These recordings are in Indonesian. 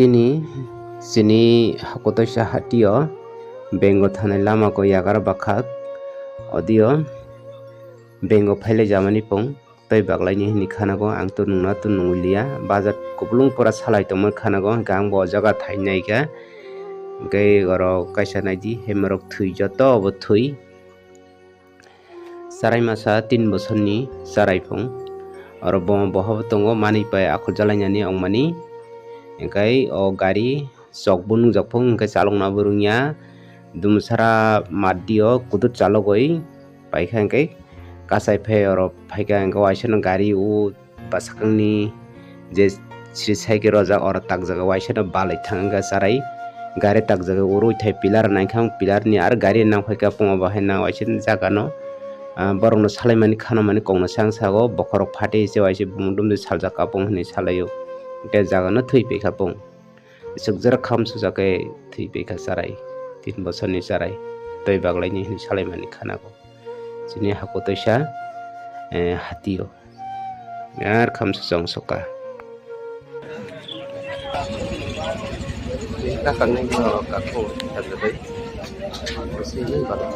tini sini hakotoisa hatio bengo thanai lama ko yagar bakhak audio bengo phaile jamani pong tei baglaini hini khanago ang to nungna to nungulia bazar kuplung pora salai tongma khanago gang bo jaga thainai ka gai goro kaisa naidi hemarok thui joto bo thui sarai masa 3 bosorni sarai pong aro bom bohab tongo mani pai akhol jalainani ongmani engkai o gari sok bunung jakpong engkai chalokna burungya dumsara madio kudut chalogoi paikha engkai kasai phe oro phaika engkai waisa no gari u pasakangni je sri saike rojak oro takjaga waisa no balai thanga sarai gari takjaga urui thai pilar naikhang pilar ni ar gari nang phaika pongo bahai na waisa jaga no borok no salaimani khano mani kongna sang sago bokhorok phate se waisa bumdum de saljak kapong hini salayo te jaga no thui pekha pong sukjar kham sujakai thui pekha sarai 3 bosorni sarai toi baglaini hini salaimani khanago sini hakotoisa hatio yar kham sujang soka kakang nai ko kakko tadai sini bala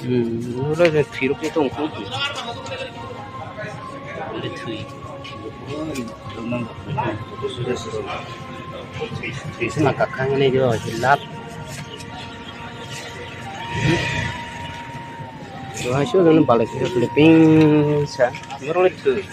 udah ada virus itu ngkudu udah thui thui sama kakang ini dia hilap so hasil dengan balik kita Filipina sa baru itu